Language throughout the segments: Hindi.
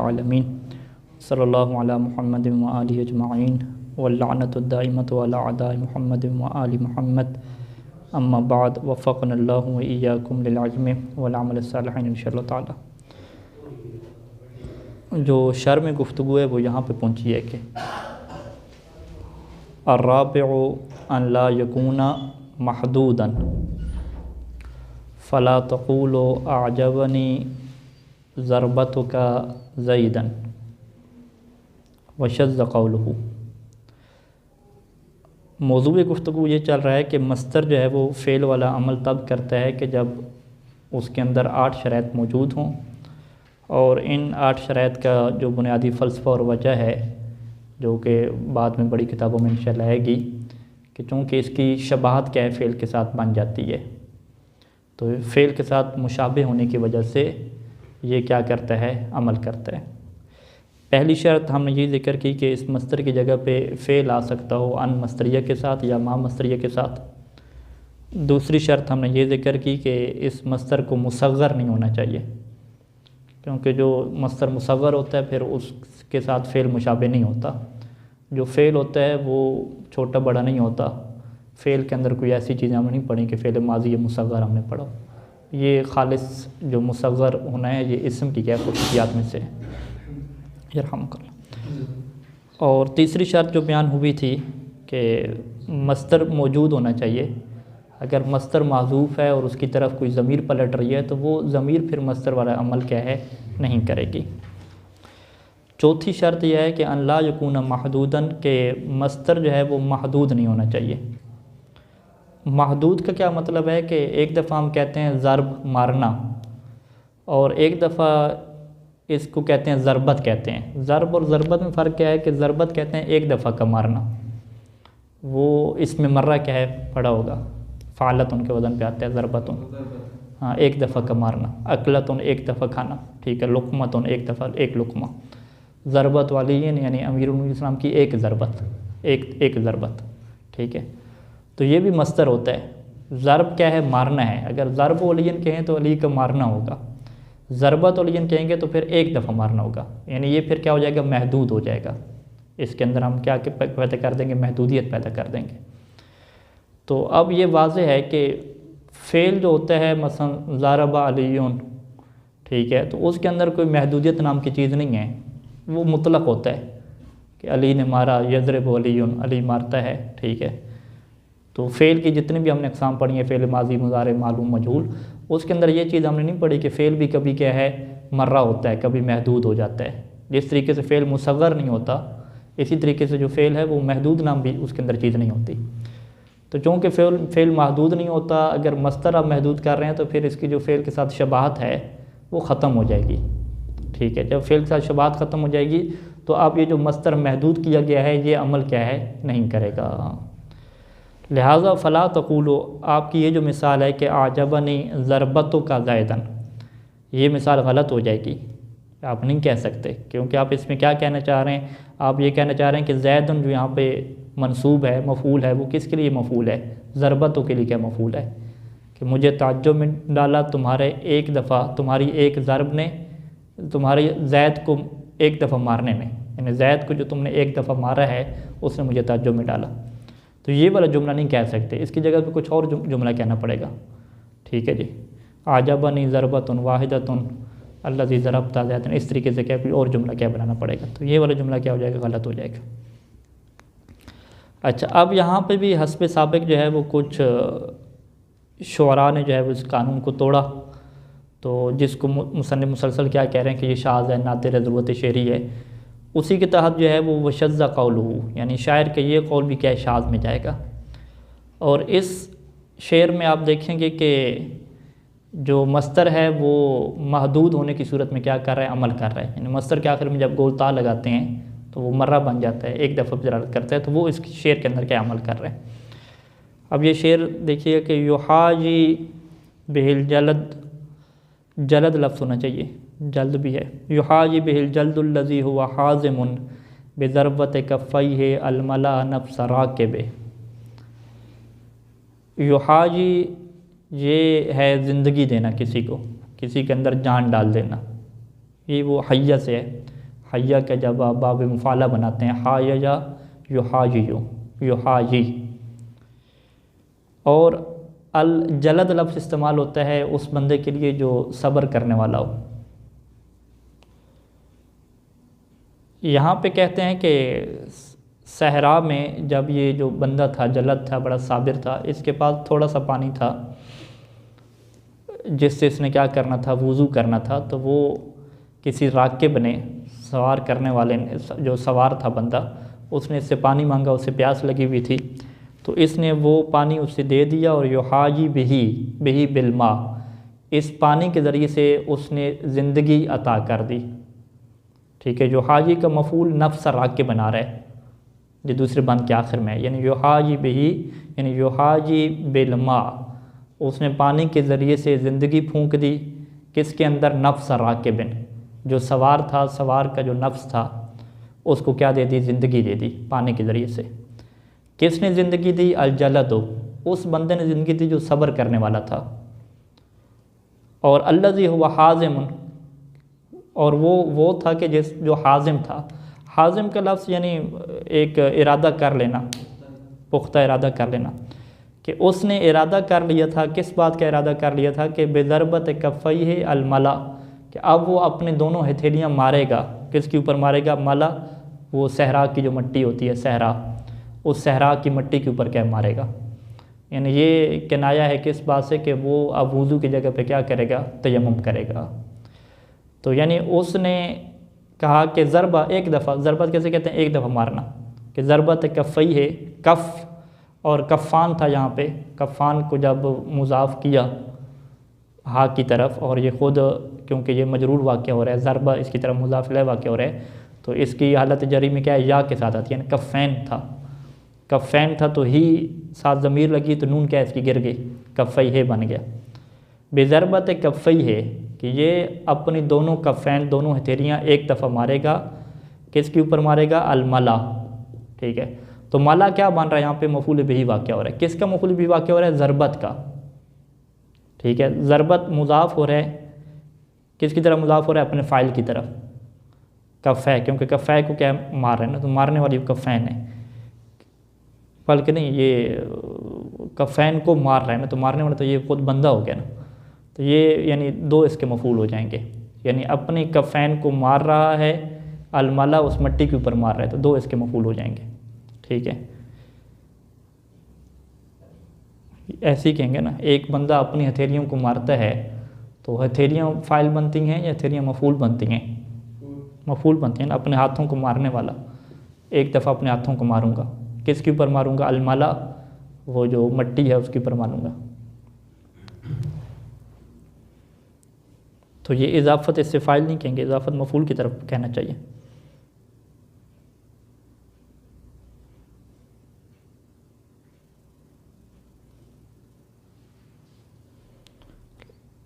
आलमीन सल्लल्लाहु अला मुहम्मद व आलिहि अजमाइन वल्लअनतुद्दाइमतु अला अदाइ मुहम्मद व आलि मुहम्मद अम्मा बाद वफ़क़नल्लाहु व इय्याकुम लिल इल्मि वल अमल सालिह इंशाअल्लाह ताला। जो शर में गुफ्तगू है वो यहाँ पे पहुँची है कि अर्राबिउ अन ला यकूना महदूदन फ़ला तक़ूलु अअजबनी ज़रबतुका ज़ैदन वशज़्ज़ क़ौलुहु। मौज़ूए गुफ्तगू ये चल रहा है कि मस्तर जो है वो फ़ेल वाला अमल तब करता है कि जब उसके अंदर 8 शराइत मौजूद हों, और इन 8 शराइत का जो बुनियादी फ़लसफ़ा और वजह है जो कि बाद में बड़ी किताबों में इंशाअल्लाह आएगी कि चूँकि इसकी शबाहत क्या है फ़ेल के साथ बन जाती है, तो फ़ेल के साथ मुशाबे होने की वजह से ये क्या करता है, अमल करता है। पहली शर्त हमने ये ज़िक्र की कि इस मस्तर की जगह पे फ़ेल आ सकता हो अन मस्तरिया के साथ या मा मस्तरिया के साथ। दूसरी शर्त हमने ये ज़िक्र की कि इस मस्तर को मुसग़्ग़र नहीं होना चाहिए, क्योंकि जो मस्तर मुसग़्ग़र होता है फिर उसके साथ फ़ेल मुशाबे नहीं होता। जो फ़ेल होता है वो छोटा बड़ा नहीं होता। फ़ेल के अंदर कोई ऐसी चीज़ें हमने नहीं पढ़ी कि फ़ेल माज़ी या मुसग़्ग़र हमने पढ़ा। ये खालिस जो मुसग़्ग़र होना है ये इस्म की क्या ख़ुसूसियात में से है। यरहमुकल्लाह। और तीसरी शर्त जो बयान हुई थी कि मस्तर मौजूद होना चाहिए। अगर मस्तर माज़ूफ़ है और उसकी तरफ कोई ज़मीर पलट रही है तो वो ज़मीर फिर मस्तर वाला अमल क्या है, नहीं करेगी। चौथी शर्त यह है कि अन ला यकूना महदूदन, के मस्तर जो है वो महदूद नहीं होना चाहिए। महदूद का क्या मतलब है कि एक दफ़ा हम कहते हैं ज़रब मारना, और एक दफ़ा इसको कहते हैं ज़रबत कहते हैं। ज़रब और ज़रबत में फ़र्क क्या है कि ज़रबत कहते हैं एक दफ़ा का मारना, वो इसमें मर्रा क्या है पड़ा होगा, फ़ालत उनके वज़न पे आता है ज़रबतुन, हाँ एक दफ़ा का मारना। अकलतुन एक दफ़ा खाना, ठीक है। लुक़मतुन एक दफ़ा एक लुक़मा। ज़रबत वाली यानी अमीरुल इस्लाम की एक ज़रबत, एक ज़रबत, ठीक है। तो ये भी मस्तर होता है। ज़रब क्या है, मारना है। अगर ज़रब वलियन कहें तो अली का मारना होगा, ज़रबत वलियन कहेंगे तो फिर एक दफ़ा मारना होगा, यानी ये फिर क्या हो जाएगा, महदूद हो जाएगा। इसके अंदर हम क्या पैदा कर देंगे, महदूदियत पैदा कर देंगे। तो अब ये वाज़ेह है कि फ़ेल जो होता है मसलन ज़रबा अलीयुन, ठीक है, तो उसके अंदर कोई महदूदियत नाम की चीज़ नहीं है, वो मुतलक़ होता है कि अली ने मारा, यज़रिबु अलीयुन, अली मारता है, ठीक है। तो फ़ेल की जितनी भी हमने अक़साम पढ़ी हैं, फ़ेल माज़ी मुज़ारे मालूम मजहूल, उसके अंदर ये चीज़ हमने नहीं पढ़ी कि फ़ेल भी कभी क्या है, मर्रा होता है, कभी महदूद हो जाता है। जिस तरीके से फ़ेल मुसग़्ग़र नहीं होता, इसी तरीके से जो फ़ेल है वो महदूद नाम भी उसके अंदर चीज़ नहीं होती। तो चूँकि फ़ेल महदूद नहीं होता, अगर मस्तर आप महदूद कर रहे हैं तो फिर इसकी जो फ़ेल के साथ शबाहत है वो ख़त्म हो जाएगी, ठीक है। जब फ़ेल के साथ शबाहत ख़त्म हो जाएगी तो अब ये जो मस्तर महदूद किया गया है ये अमल क्या है, नहीं करेगा। लिहाजा फ़ला तक़ूलु, आपकी ये जो मिसाल है कि आजबनी ज़रबतुका ज़ैदन, ये मिसाल गलत हो जाएगी, आप नहीं कह सकते, क्योंकि आप इसमें क्या कहना चाह रहे हैं, आप ये कहना चाह रहे हैं कि ज़ैदन जो यहाँ पे मंसूब है, मफ़ूल है, वो किसके लिए मफ़ूल है, ज़रबतु के लिए क्या मफ़ूल है, कि मुझे ताज्जुब में डाला तुम्हारे एक दफ़ा, तुम्हारी एक ज़रब ने तुम्हारी ज़ैद को एक दफ़ा मारने में, यानी ज़ैद को जो तुमने एक दफ़ा मारा है उसने मुझे ताज्जुब में डाला। तो ये वाला जुमला नहीं कह सकते, इसकी जगह पे कुछ और जुमला कहना पड़ेगा, ठीक है जी। आजबनी ज़रबतुन वाहिदतुन अल्लज़ी ज़रबता ज़ैदन, इस तरीके से क्या कोई और जुमला क्या बनाना पड़ेगा, तो ये वाला जुमला क्या हो जाएगा, गलत हो जाएगा। अच्छा, अब यहाँ पे भी हस्ब साबिक़ जो है वो कुछ शुअरा ने जो है वो इस कानून को तोड़ा, तो जिसको मुसन्निफ़ मुसलसल क्या कह रहे हैं कि ये शाज़ है, नादिर ज़रूरत शेरी है, उसी के तहत जो है वो वशज़्ज़ क़ौलुहु, यानी शायर का ये कौल भी क्या है, शाज़ में जाएगा। और इस शेर में आप देखेंगे कि जो मस्तर है वो महदूद होने की सूरत में क्या कर रहा है, अमल कर रहा है। यानी मस्तर के आखिर में जब गोल ता लगाते हैं तो वो मर्रा बन जाता है, एक दफ़ा ज़रारत करता है, तो वो इस शेर के अंदर क्या अमल कर रहे हैं। अब ये शेर देखिए कि युहाजी बिहिल जलद, जलद लफ्ज़ होना चाहिए, जल्द भी है। युहाजी बिहिल जल्दुल्लज़ी हुआ हाज़िमुन बेज़रबत कफ़ैहि अलमला नफ्स राकिबे। युहाजी ये है ज़िंदगी देना किसी को, किसी के अंदर जान डाल देना, ये वो हय्या से है। हय्या का जब आप बाब मुफाला बनाते हैं, हाया युहायी। और अल जलद लफ्ज़ इस्तेमाल होता है उस बंदे के लिए जो सब्र करने वाला हो। यहाँ पे कहते हैं कि सहरा में जब ये जो बंदा था, जलद था, बड़ा साबिर था, इसके पास थोड़ा सा पानी था जिससे इसने क्या करना था, वज़ू करना था। तो वो किसी राकिब ने, सवार करने वाले ने, जो सवार था बंदा, उसने इससे पानी मांगा, उसे प्यास लगी हुई थी, तो इसने वो पानी उससे दे दिया। और युहायी बिही बिलमा, इस पानी के ज़रिए से उसने ज़िंदगी अता कर दी। ठीक है, युहायी का मफूल नफ्स राकिब बना रहा है जो दूसरे बंद के आखिर में है, यानी युहायी बिही, यानी युहायी बिलमा, उसने पानी के ज़रिए से ज़िंदगी फूंक दी। किसके अंदर? नफ्स राकिबिन, जो सवार था, सवार का जो नफ्स था उसको क्या दे दी? ज़िंदगी दे दी पानी के ज़रिए से। किसने ज़िंदगी दी? अल-जलदु, उस बंदे ने ज़िंदगी दी जो सब्र करने वाला था। और अल्लज़ी हुवा हाज़िमुन, और वो था कि जो हाज़िम था। हाज़िम का लफ्ज़ यानी एक इरादा कर लेना, पुख्ता इरादा कर लेना, कि उसने इरादा कर लिया था। किस बात का इरादा कर लिया था? कि बेज़रबत कफ़ैहि अलमला, कि अब वो अपने दोनों हथेलियाँ मारेगा। किसके ऊपर मारेगा? मला, वो सहरा की जो मिट्टी होती है, सहरा, उस सहरा की मिट्टी के ऊपर क्या मारेगा। यानी ये किनाया है किस बात से? कि वो अब वज़ू की जगह पे क्या करेगा? तयम्मुम करेगा। तो यानी उसने कहा कि ज़रबा, एक दफ़ा, ज़रबत कैसे कहते हैं? एक दफ़ा मारना, कि ज़रबत कफ़ई है, कफ़ और कफ़ान था यहाँ पे। कफ़ान को जब मुज़ाफ़ किया हा की तरफ, और ये ख़ुद क्योंकि ये मजरूर वाक़या हो रहा है, ज़रबा इसकी तरफ मुज़ाफ़ इलैह वाक़या हो रहा है, तो इसकी हालत जरी में क्या है? या के साथ आती है, यानी कफ़ैन था, कफ़ैन था तो ही साथ ज़मीर लगी तो नून क्या इसकी गिर गई, कफ़ई है बन गया। बेज़रबत कफ़ई है कि ये अपनी दोनों कफ़ैन, दोनों हथेलियाँ एक दफ़ा मारेगा। किसके ऊपर मारेगा? अलमला। ठीक है, तो मला क्या बन रहा है यहाँ पे? मफूल बिही वाक़या हो रहा है। किसका मफूल बिही वाक़या हो रहा है? ज़रबत का। ठीक है, ज़रबत मुज़ाफ़ हो रहा है, किसकी तरफ मुज़ाफ़ हो रहा है? अपने फ़ाइल की तरफ, कफ़ै, क्योंकि कफ़ै को क्या मार रहे हैं ना, तो मारने वाली कफ़ैन है, बल्कि नहीं, ये कफ़ैन को मार रहा है ना, तो मारने वाला तो ये खुद बंदा हो गया ना, तो ये यानी दो इसके मफूल हो जाएंगे। यानी अपनी कफ़ैन को मार रहा है, अलमला उस मिट्टी के ऊपर मार रहा है, तो दो इसके मफूल हो जाएंगे। ठीक है, ऐसे ही कहेंगे ना, एक बंदा अपनी हथेलियों को मारता है तो हथेलियाँ फ़ाइल बनती हैं या हथेलियाँ मफूल बनती हैं? मफूल बनती हैं ना। अपने हाथों को मारने वाला, एक दफ़ा अपने हाथों को मारूंगा, किसके ऊपर मारूंगा? अलमला, वो जो मिट्टी है उसके ऊपर मारूंगा। तो ये इजाफ़त इससे फ़ाइल नहीं कहेंगे, इजाफ़त मफूल की तरफ कहना चाहिए।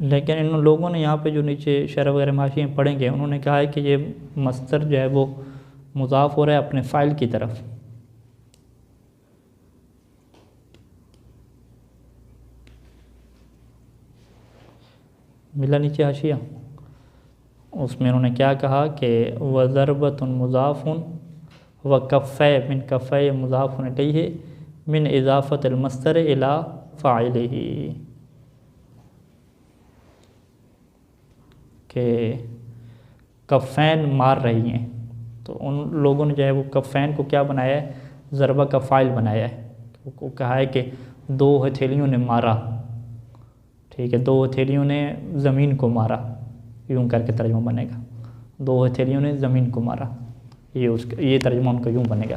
लेकिन इन लोगों ने यहाँ पे जो नीचे शरह वगैरह हाशिए पढ़ेंगे, उन्होंने कहा है कि ये मस्तर जो है वो मुज़ाफ़ हो रहा है अपने फ़ाइल की तरफ। मिला नीचे हाशिया, उसमें उन्होंने क्या कहा कि वज़रबतुन मुज़ाफ़ुन व कफ़ै मिन कफ़ै मुज़ाफ़ुन इलैहि मिन इज़ाफ़तिल मस्तर इला फ़ाइलिही, कि कफ़ैन मार रही हैं। तो उन लोगों ने जो है वो कफ़ैन को क्या बनाया है? ज़रबा का फ़ाइल बनाया है। वो कहा है कि दो हथेलियों ने मारा। ठीक है, दो हथेलियों ने ज़मीन को मारा, यूँ करके तर्जुमा बनेगा, दो हथेलियों ने ज़मीन को मारा। ये तर्जुमा उनका यूँ बनेगा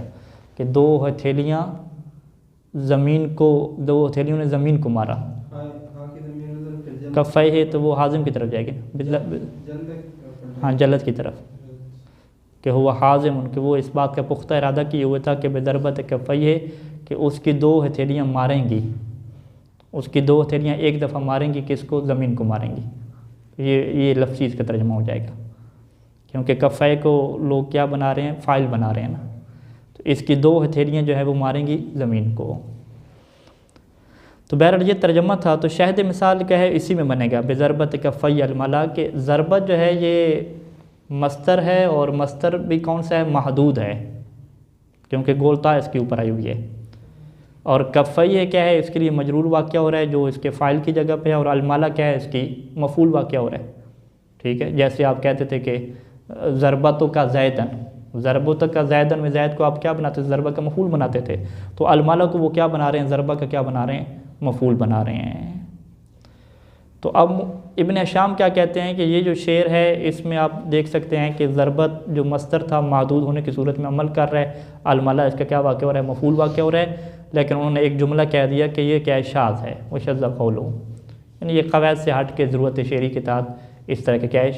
कि दो हथेलियाँ ज़मीन को, दो हथेलियों ने ज़मीन को मारा। कफ़ै है तो वो हाज़िम की तरफ जाएगी, हाँ, जलद की तरफ, कि हुआ हाज़िम, उनके वो इस बात का पुख्ता इरादा किए हुए था कि बेदरबत कफ़ै है कि उसकी दो हथेलियाँ मारेंगी, उसकी दो हथेलियाँ एक दफ़ा मारेंगी, किसको? ज़मीन को मारेंगी। ये लफ्ज़ी इसका तर्जुमा हो जाएगा, क्योंकि कफ़ै को लोग क्या बना रहे हैं? फ़ाइल बना रहे हैं ना, तो इसकी दो हथेलियाँ जो है वो मारेंगी ज़मीन को। तो बहरहाल ये तर्जुमा था। तो शहद मिसाल क्या है? इसी में बनेगा बेज़रबत कफ़ै अलमला, के ज़रबत जो है ये मस्तर है, और मस्तर भी कौन सा है, महदूद है, क्योंकि गोलता इसके ऊपर आई हुई है। और कफ़ई है क्या है, इसके लिए मजरूर वाक़या हो रहा है जो इसके फ़ाइल की जगह पे है, और अलमाला क्या है, इसकी मफ़ूल वाक़या हो रहा है। ठीक है, जैसे आप कहते थे कि ज़रबतों का ज़ैदन, ज़रबतों का ज़ैदन में ज़ैद को आप क्या बनाते थे, ज़रबा का मफ़ूल बनाते थे। तो अलमाला को वो क्या बना रहे हैं, ज़रबा का क्या बना रहे हैं, मफ़ूल बना रहे हैं। तो अब इब्न हिशाम क्या कहते हैं कि ये जो शेर है इसमें आप देख सकते हैं कि ज़रबत जो मस्तर था महदूद होने की सूरत में अमल कर रहा है, अलमाला इसका क्या वाक़या हो रहा है, मफ़ूल वाक़या हो रहा है, लेकिन उन्होंने एक जुमला कह दिया कि ये क्या है, शाज़ है, वो शज़्ज़ क़ौलु, यानी ये क़वायद से हट के ज़रूरत शेरी के तहत इस तरह के क्या है,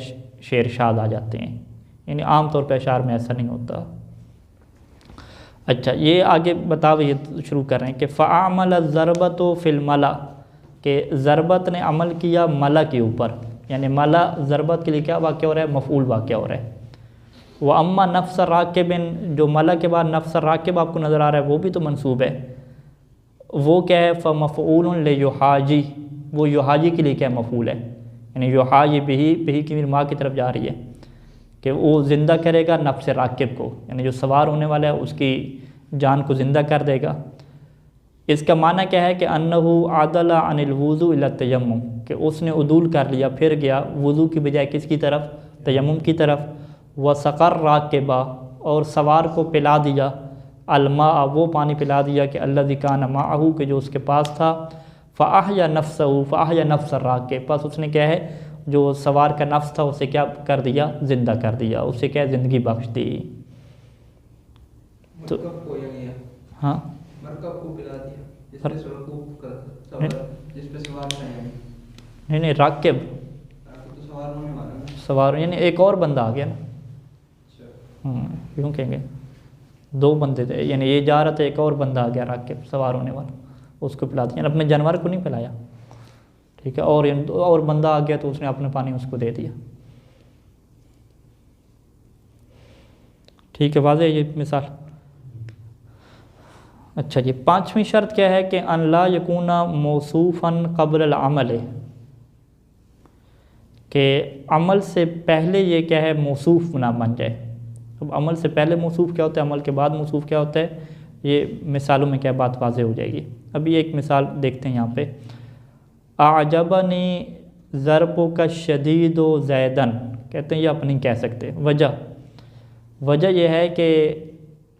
शेर शाज़ आ जाते हैं, यानी आम तौर पर अशार में ऐसा नहीं होता। अच्छा, ये आगे बताओ, ये शुरू कर रहे हैं कि फ़अमल ज़रबत फ़िल मला, कि ज़रबत ने अमल किया मला के ऊपर, यानी मला ज़रबत के लिए क्या वाक़या हो रहा है, मफ़ऊल वाक़या हो रहा है। व अम्मा नफ्स राकिबिन, जो मला के बाद नफ्स राकिब आपको नज़र आ रहा है वो भी तो मंसूब है, वो क्या है, फ़मफ़ऊल लियुहाजी, वो युहाजी के लिए क्या मफ़ऊल है, यानी युहाजी बिही, बिही की माँ की तरफ जा रही है कि वो ज़िंदा करेगा नफ्स राकिब को, यानी जो सवार होने वाला है उसकी जान को ज़िंदा कर देगा। इसका माना क्या है कि अन्नहु आदला अनिल वुज़ू इला तयम्मुम, कि उसने उदूल कर लिया, फिर गया वुज़ू की बजाय किसकी तरफ, तयम्मुम की तरफ। व सक़र राकिबा, और सवार को पिला दिया, अलमा, वो पानी पिला दिया कि अल्लज़ी कान माअहू, के जो उसके पास था। फ़अहया नफ्सहू, फ़अहया नफ्स राकिब, बस उसने क्या है, जो सवार का नफ्स था उसे क्या कर दिया, ज़िंदा कर दिया, उसे क्या ज़िंदगी बख्श दी। तो हाँ, नहीं राकिब सवार, यानी एक और बंदा आ गया ना, यूँ कहेंगे दो बंदे थे, यानी ये जा रहा था, एक और बंदा आ गया राकिब सवार होने वाला, उसको पिला दिया, यानी अपने जानवर को नहीं पिलाया। ठीक है, और बंदा आ गया तो उसने अपने पानी उसको दे दिया। ठीक है, वाज़ेह ये मिसाल। अच्छा जी, पाँचवीं शर्त क्या है कि अन ला यकूना मौसूफ़न क़ब्ल अमल, के अमल से पहले ये क्या है, मौसूफ़ ना बन जाए। अब अमल से पहले मौसूफ़ क्या होता है, अमल के बाद मौसूफ़ क्या होता है, ये मिसालों में क्या बात वाज़ेह हो जाएगी। अभी एक मिसाल देखते हैं यहाँ पे, आजबनी ज़रबो का शदीद व ज़ैदन, कहते हैं ये आप नहीं कह सकते। वजह यह है कि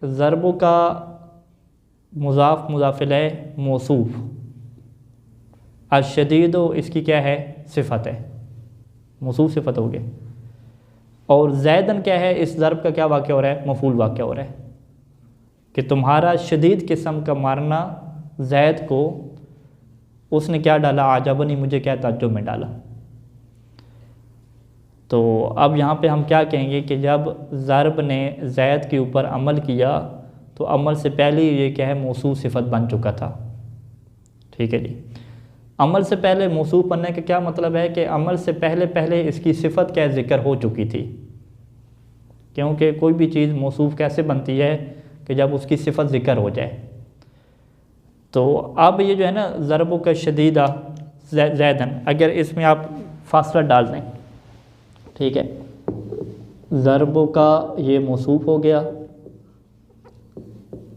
ज़रबो का मुज़ाफ़ मुज़ाफ़िल है मौसूफ़, अशदीद इसकी क्या है, सिफ़त है, मौसूफ़ सिफ़त हो गई, और ज़ैदन क्या है, इस ज़रब का क्या वाक़या हो रहा है, मफ़ूल वाक़या हो रहा है कि तुम्हारा शदीद किस्म का मारना ज़ैद को, उसने क्या डाला, आजबनी, मुझे क्या ताज्जुब में डाला। तो अब यहाँ पे हम क्या कहेंगे कि जब ज़रब ने ज़ैद के ऊपर अमल किया तो अमल से पहले ये क्या है, मौसूफ़ सिफ़त बन चुका था। ठीक है जी, अमल से पहले मौसूफ़ बनने का क्या मतलब है कि अमल से पहले इसकी सिफ़त क्या ज़िक्र हो चुकी थी, क्योंकि कोई भी चीज़ मौसूफ़ कैसे बनती है कि जब उसकी सिफ़त ज़िक्र हो जाए। तो अब ये जो है ना, ज़रबो का शदीदा ज़ैदन, अगर इसमें आप फासला डाल दें, ठीक है, ज़रबो का ये मौसूफ़ हो गया,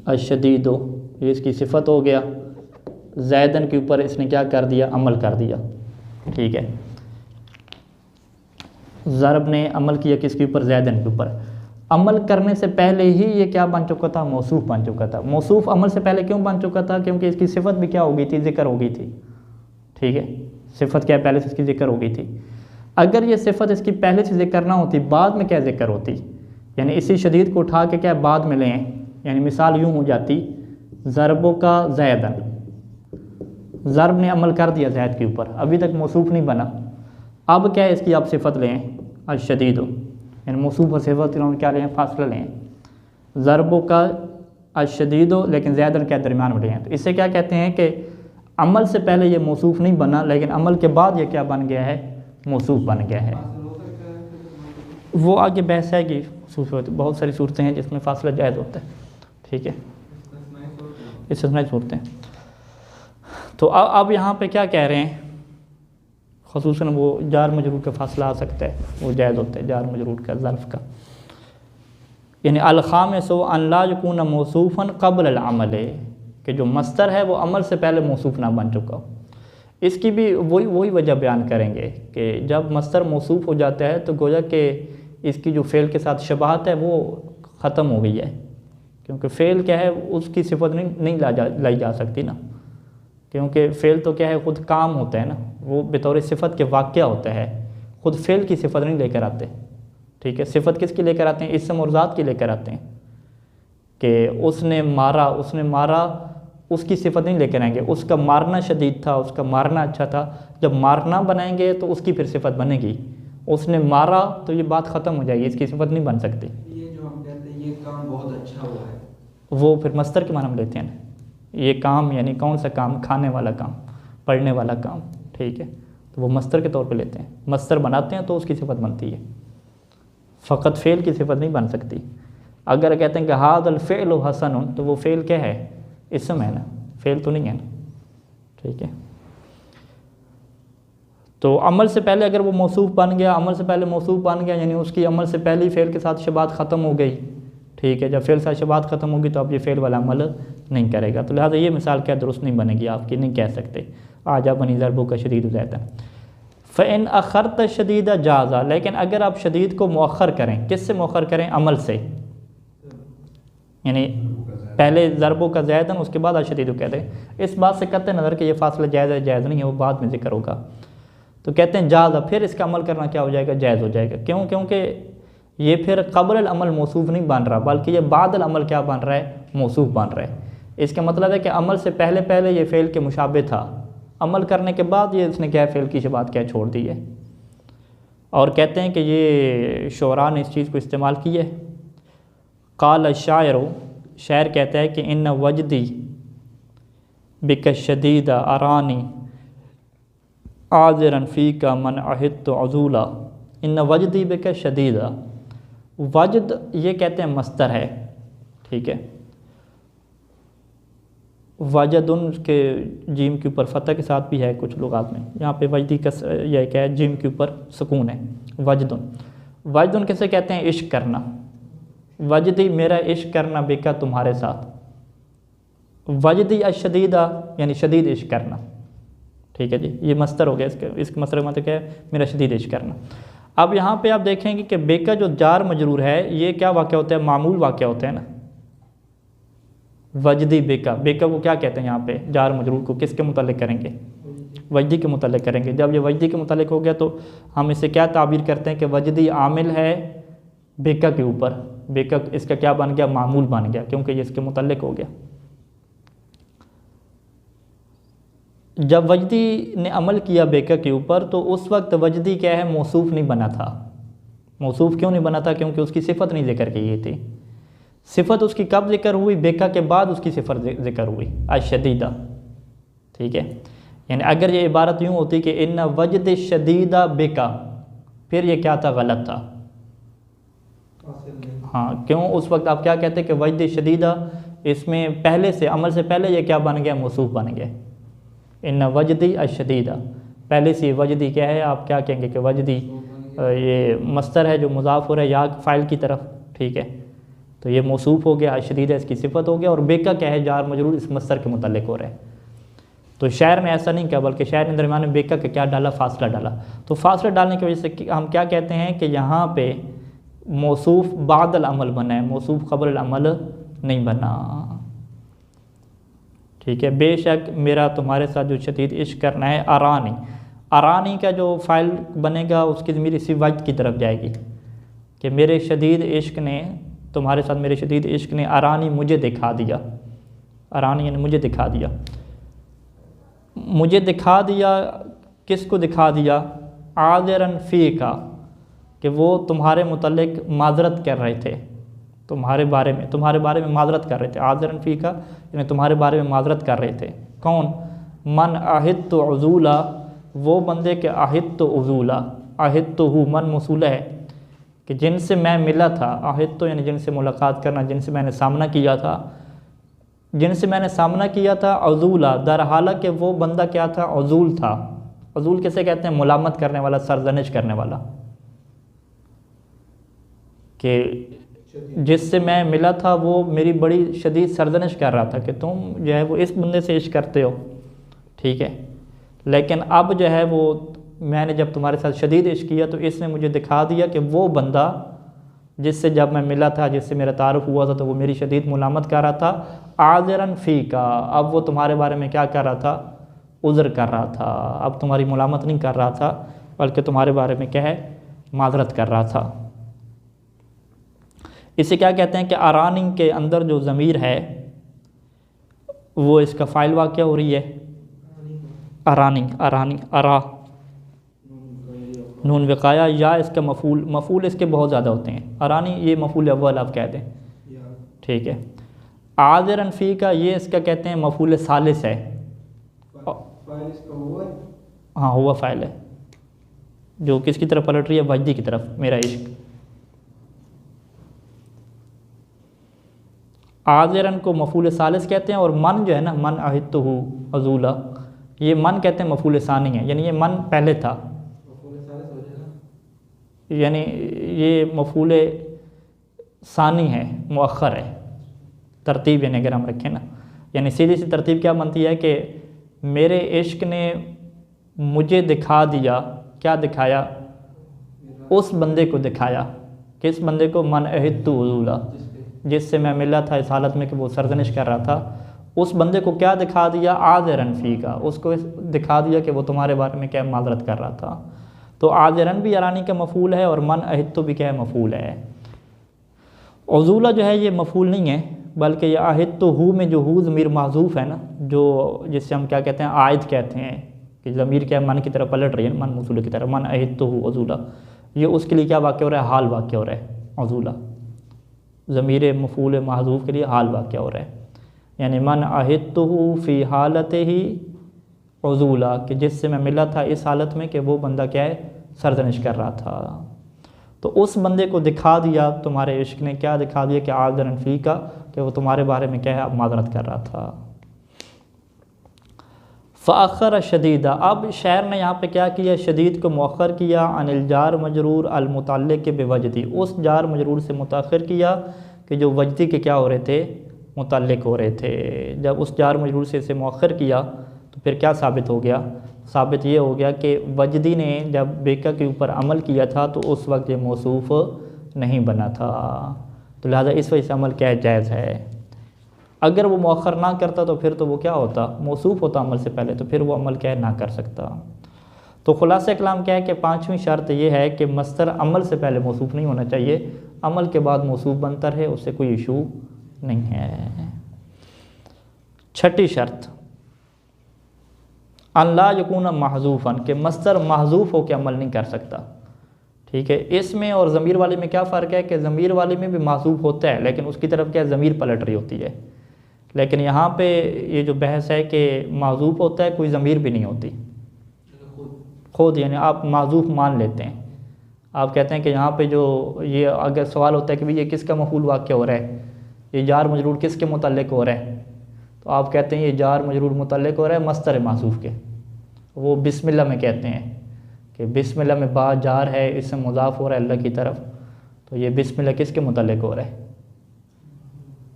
अशदीदो ये इसकी सिफ़त हो गया, ज़ैदन के ऊपर इसने क्या कर दिया, अमल कर दिया। ठीक है, ज़रब ने अमल किया किसके ऊपर, ज़ैदन के ऊपर। अमल करने से पहले ही ये क्या बन चुका था, मौसूफ़ बन चुका था। मौसूफ़ अमल से पहले क्यों बन चुका था, क्योंकि इसकी सिफ़त भी क्या हो गई थी, ज़िक्र हो गई थी। ठीक है, सिफ़त क्या पहले से इसकी ज़िक्र हो गई थी। अगर ये सिफ़त इसकी पहले से ज़िक्र ना होती, बाद में क्या ज़िक्र होती, यानी इसी शदीद को उठा के क्या बाद में लें, यानी मिसाल यूँ हो जाती, ज़रबों का ज़ैदन, ज़रब ने अमल कर दिया ज़ैद के ऊपर, अभी तक मौसूफ़ नहीं बना, अब क्या है, इसकी आप सिफ़त लें अशदीद, यानी मौसूफ़ और सिफ़त क्या लें, फासला लें, ज़रबों का अशदीद, लेकिन ज़ैदन क्या दरमियान में लें। तो इससे क्या कहते हैं कि अमल से पहले ये मौसूफ़ नहीं बना, लेकिन अमल के बाद ये क्या बन गया है, मौसूफ़ बन गया है। वो आगे बहस है कि बहुत सारी सूरतें हैं जिसमें फासला जायज़ होता है। ठीक है, इस्तिस्नाई सूरतें। तो अब यहाँ पे क्या कह रहे हैं, ख़ुसूसन वो जार मजरूर का फासला आ सकता है, वो जायज़ होता है जार मजरूर का ज़र्फ़ का। यानी अल-ख़ामिसु अन ला यकून मौसूफ़न क़ब्ल अल-अमल, कि जो मस्तर है वो अमल से पहले मौसूफ़ ना बन चुका हो। इसकी भी वही वजह बयान करेंगे कि जब मस्तर मौसूफ़ हो जाता है तो गोया कि इसकी जो फ़ेल के साथ शबाहत है वो ख़त्म हो गई है, क्योंकि फ़ेल क्या है उसकी सिफत नहीं लाई जा सकती ना, क्योंकि फ़ेल तो क्या है ख़ुद काम होता है ना, वो बतौर सिफत के वाक़या होता है, ख़ुद फ़ेल की सिफत नहीं लेकर आते। ठीक है, सिफत किसकी लेकर आते हैं? इस्म और ज़ात की लेकर आते हैं कि उसने मारा उसकी सिफत नहीं लेकर आएंगे। उसका मारना शदीद था, उसका मारना अच्छा था, जब मारना बनाएंगे तो उसकी फिर सिफत बनेगी। उसने मारा तो ये बात ख़त्म हो जाएगी, इसकी सिफत नहीं बन सकती। ये जो हम कहते हैं ये काम बहुत अच्छा हुआ है, वो फिर मस्तर के माने में लेते हैं ना। ये काम यानी कौन सा काम? खाने वाला काम, पढ़ने वाला काम। ठीक है, तो वो मस्तर के तौर पे लेते हैं। मस्तर बनाते हैं तो उसकी सिफत बनती है, फ़कत फ़ेल की सिफत नहीं बन सकती। अगर कहते हैं कि हादल फ़ेल हसन, तो वो फ़ेल क्या है? इसम है ना, फ़ेल तो नहीं है ना। ठीक है, तो अमल से पहले अगर वो मौसूफ़ बन गया, अमल से पहले मौसूफ़ बन गया, यानी उसकी अमल से पहले ही फ़ेल के साथ शबात ख़त्म हो गई। ठीक है, जब फ़ेल से शबात ख़त्म होगी तो अब ये फ़ेल वाला अमल नहीं करेगा। तो लिहाजा ये मिसाल क्या दुरुस्त नहीं बनेगी आपकी, नहीं कह सकते आजा बनी ज़रबू का शदीद ज़ैतन फ़इन अखरत शदीद जाज़ा। लेकिन अगर आप शदीद को मौखर करें, किससे मौखर करें? अमल से, यानी पहले ज़रबों का ज़ैतन उसके बाद अशदीद कहते हैं। इस बात से कतई नज़र कि ये फ़ासला जायज़ है जायज़ नहीं है, वो बाद में ज़िक्र होगा। तो कहते हैं जाज़ा, फिर इसका अमल करना क्या हो जाएगा? जायज़ हो जाएगा। क्यों? क्योंकि ये फिर क़ब्ल अमल मौसूफ़ नहीं बन रहा, बल्कि ये बादल अमल क्या बन रहा है? मौसूफ़ बन रहा है। इसका मतलब है कि अमल से पहले पहले ये फ़ेल के मुशाबे था, अमल करने के बाद ये इसने क्या फ़ेल की शबात क्या छोड़ दी है। और कहते हैं कि ये शुअरा ने इस चीज़ को इस्तेमाल की है। क़ाल शायर, शायर कहता है कि इन वजदी बिक शदीद अरानी आज़रन फ़ी का मन अहित अज़ूला। इन वजदी बिक शदीद, वजद ये कहते हैं मस्तर है। ठीक है, वजदुन के जीम के ऊपर फ़तह के साथ भी है कुछ लुगात में, यहाँ पे वजदी का यह क्या है? जीम के ऊपर सुकून है। वजदुन, वजदुन किसे कहते हैं? इश्क करना। वजदी मेरा इश्क करना बिका तुम्हारे साथ, वजदी अशदीदा यानी शदीद इश्क करना। ठीक है जी, ये मस्तर हो गया। इसके मस्तर मतलब क्या है? मेरा शदीद इश्क करना। अब यहाँ पे आप देखेंगे कि बेका जो जार मजरूर है ये क्या वाक़या होता है? मामूल वाक़या होता है ना। वजदी बेका, बेका को क्या कहते हैं? यहाँ पे जार मजरूर को किसके मुतालिक करेंगे? वजदी के मुतालिक करेंगे। जब ये वजदी के मुतालिक हो गया तो हम इसे क्या ताबीर करते हैं कि वजदी आमिल है बेका के ऊपर, बेका इसका क्या बन गया? मामूल बन गया, क्योंकि ये इसके मुतालिक हो गया। जब वजदी ने अमल किया बेका के ऊपर तो उस वक्त वजदी क्या है? मौसूफ़ नहीं बना था। मौसूफ़ क्यों नहीं बना था? क्योंकि उसकी सिफत नहीं ज़िक्र की गई थी। सिफत उसकी कब ज़िक्र हुई? बेका के बाद उसकी सिफत ज़िक्र हुई, अशदीदा। ठीक है, यानी अगर ये इबारत यूँ होती कि इन वजद शदीदा बेका, फिर ये क्या था? गलत था। हाँ, क्यों? उस वक्त आप क्या कहते हैं कि वजद शदीदा, इसमें पहले से अमल से पहले ये क्या बन गया? मौसूफ़ बन गया। इन वजदी अशदीदा, पहले से वजदी क्या है? आप क्या कहेंगे कि वजदी ये मस्तर है जो मुज़ाफ़ हो रहा है या फ़ाइल की तरफ। ठीक है, तो ये मौसूफ़ हो गया, अशदीदा इसकी सिफत हो गया, और बेका क्या है? जार मजरूर इस मस्तर के मुतालिक हो रहा है। तो शायर ने ऐसा नहीं किया, बल्कि शायर ने दरमियान में बेका का क्या डाला? फासला डाला। तो फासला डालने की वजह से हम क्या कहते हैं कि यहाँ पे मौसूफ़ बादल अमल बना है, मौसूफ़ क़ब्ल अमल नहीं बना। ठीक है, बेशक मेरा तुम्हारे साथ जो शदीद इश्क करना है, अरानी, अरानी का जो फ़ाइल बनेगा उसकी ज़मीर इसी वजद की तरफ जाएगी कि मेरे शदीद इश्क ने, तुम्हारे साथ मेरे शदीद इश्क ने अरानी मुझे दिखा दिया। अरानी यानी मुझे दिखा दिया। मुझे दिखा दिया, किसको दिखा दिया? आज़रन फ़ी का, कि वो तुम्हारे मुतल्लिक माजरत कर रहे थे, तुम्हारे बारे में माजरत कर रहे थे। आज़रन फ़ी का यानी तुम्हारे बारे में माजरत कर रहे थे। कौन? मन आहिद तो अज़ूला, वो बंदे के आहिद तो अज़ूला, आहिद तो हु मन मौसूला है कि जिनसे मैं मिला था। आहिद तो यानी जिनसे मुलाकात करना, जिनसे मैंने सामना किया था, जिनसे मैंने सामना किया था। अज़ूला, दर हाला कि वो बंदा क्या था? अज़ूल था, अजूल किसे कहते हैं? मुलामत करने वाला, सरजनिश करने वाला, कि जिससे मैं मिला था वो मेरी बड़ी शदीद सरजनिश कर रहा था कि तुम जो है वो इस बंदे से इश्क करते हो, ठीक है, लेकिन अब जो है वो मैंने जब तुम्हारे साथ शदीद इश्क किया तो इसने मुझे दिखा दिया कि वो बंदा जिससे जब मैं मिला था, जिससे मेरा तारुफ हुआ था, तो वो मेरी शदीद मुलामत कर रहा था। आज़रन फ़ी का, अब वो तुम्हारे बारे में क्या कर रहा था? उज़्र कर रहा था। अब तुम्हारी मुलामत नहीं कर रहा था, बल्कि तुम्हारे बारे में क्या है? माजरत कर रहा था। इसे क्या कहते हैं कि अरानी के अंदर जो ज़मीर है वो इसका फ़ाइल वाक़या हो रही है अरानी, अरानी, अरा, नून विकाया, या इसका मफूल, मफूल इसके बहुत ज़्यादा होते हैं। अरानी ये मफूल अव्वल आप कह दें, ठीक है। आज़रन फ़ी का ये इसका कहते हैं मफूल सालिस है। हाँ, हुआ फ़ाइल है जो किसकी तरफ पलट रही है? वजदी की तरफ, मेरा इश्क। आज़रन को मफूल सालिस कहते हैं, और मन जो है ना, मन अहित्तहु अज़ूला, ये मन कहते हैं मफूल सानी है, यानी ये मन पहले था, यानी ये मफूल सानी है, मुअख्खर है तरतीब, यानी अगर हम रखें ना, यानी सीधी सी तरतीब क्या बनती है कि मेरे इश्क ने मुझे दिखा दिया, क्या दिखाया? उस बंदे को दिखाया। किस बंदे को? मन अहित्तु उज़ूला, जिससे मैं मिला था इस हालत में कि वो सरजनिश कर रहा था। उस बंदे को क्या दिखा दिया? आज़रन फ़ी का, उसको दिखा दिया कि वो तुम्हारे बारे में क्या माजरत कर रहा था। तो आज़रन भी अरानी का मफूल है और मन अहित्तु भी क्या है? मफूल है। उज़ूला जो है ये मफूल नहीं है, बल्कि ये अहित्तहु में जो हु ज़मीर महज़ूफ़ है ना, जो जिससे हम क्या कहते हैं? आयद कहते हैं, कि ज़मीर क्या है? मन की तरफ पलट रही है, मन मौसूल की तरफ, मन अहित्तहु उज़ूला, ये उसके लिए क्या वाक़या हो रहा है? हाल वाक़या हो रहा है। उज़ूला ज़मीर मफूल महज़ूफ़ के लिए हाल वाक़या हो रहा है, यानी मन अहित्तहु फ़ी हालत ही उज़ूला, कि जिससे मैं मिला था इस हालत में कि वो बंदा क्या है? सरजनिश कर रहा था। तो उस बंदे को दिखा दिया तुम्हारे इश्क ने, क्या दिखा दिया? कि आज़रन फ़ी का, कि वो तुम्हारे बारे में क्या है? माजरत कर रहा था। फ़ाख़र शदीदा, अब शायर ने यहाँ पे क्या किया? शदीद को मुअख्खर किया। अनिल जार मजरूर अल मुतल्लिक़ बिवजदी, उस जार मजरूर से मुताख़िर किया कि जो वजदी के क्या हो रहे थे? मुतल्लिक़ हो रहे थे। जब उस जार मजरूर से इसे मुअख्खर किया तो फिर क्या साबित हो गया? साबित ये हो गया कि वजदी ने जब बेका के ऊपर अमल किया था तो उस वक्त ये मौसूफ़ नहीं बना था, तो लिहाजा इस वजह से अमल क्या जायज़ है। अगर वो मुअख्खर ना करता तो फिर तो वो क्या होता? मौसूफ़ होता अमल से पहले, तो फिर वो अमल क्या है? ना कर सकता। तो खुलासा कलाम क्या है कि पाँचवीं शर्त ये है कि मस्तर अमल से पहले मौसूफ़ नहीं होना चाहिए, अमल के बाद मौसूफ़ बनता रहे, उससे कोई इशू नहीं है। छठी शर्त, अल्ला यकून महजूफ़न, के मस्तर महजूफ़ हो के अमल नहीं कर सकता, ठीक है। इसमें और ज़मीर वाले में क्या फ़र्क है कि ज़मीर वाले में भी महजूफ़ होता है, लेकिन उसकी तरफ क्या ज़मीर पलट रही होती है, लेकिन यहाँ पे ये जो बहस है कि महजूफ़ होता है, कोई ज़मीर भी नहीं होती, खुद यानी आप महजूफ़ मान लेते हैं। आप कहते हैं कि यहाँ पे जो ये अगर सवाल होता है कि भाई ये किसका मफूल वाक़या हो रहा है, ये जार मजरूर किसके मुतल्लिक़ हो रहा है, तो आप कहते हैं ये जार मजरूर मुतल्लिक़ हो रहा है मस्तर मासूफ़ के। वो बिस्मिल्लाह में कहते हैं कि बिस्मिल्लाह में बा जार है, इससे मुज़ाफ़ हो रहा है अल्लाह की तरफ, तो ये बिस्मिल्लाह किसके मुतल्लिक़ हो रहा है।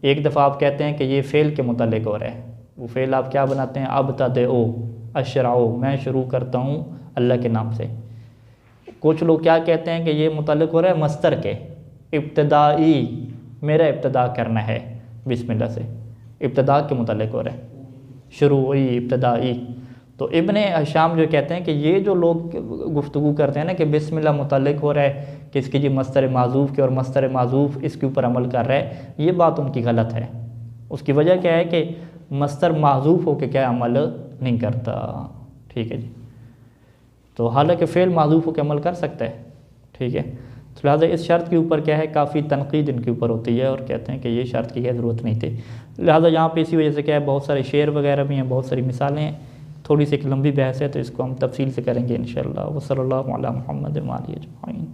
एक दफ़ा आप कहते हैं कि ये फ़ेल के मुतल्लिक़ हो रहा है, वो फ़ेल आप क्या बनाते हैं? अब तदओ अशराओ, मैं शुरू करता हूँ अल्लाह के नाम से। कुछ लोग क्या कहते हैं कि ये मुतल्लिक़ हो रहा है मस्तर के, इब्तदाई, मेरा इब्तदा करना है बिस्मिल्लाह से, इब्तदा के मुतल्लिक़ हो रहा है, शुरूई, इब्तदाई। तो इब्ने हशाम जो कहते हैं कि ये जो लोग गुफ्तगू करते हैं ना कि बिस्मिल्लाह मुतल्लिक़ हो रहा है किसकी जी मस्तर माज़ूफ़ के, और मस्तर माज़ूफ़ इसके ऊपर अमल कर रहा है, ये बात उनकी गलत है। उसकी वजह क्या है कि मस्तर माज़ूफ़ होकर क्या अमल नहीं करता, ठीक है जी। तो हालांकि फ़ेल माज़ूफ़ होकर अमल कर सकता है, ठीक है। तो लिहाजा इस शर्त के ऊपर क्या है, काफ़ी तनकीद इनके ऊपर होती है, और कहते हैं कि ये शर्त की क्या ज़रूरत नहीं थी। लिहाजा यहाँ पे इसी वजह से क्या है, बहुत सारे शेर वगैरह भी हैं, बहुत सारी मिसालें हैं, थोड़ी सी एक लंबी बहस है, तो इसको हम तफसील से करेंगे इंशाअल्लाह। वसल्लल्लाहु अला मुहम्मद व आलिहि अजमईन।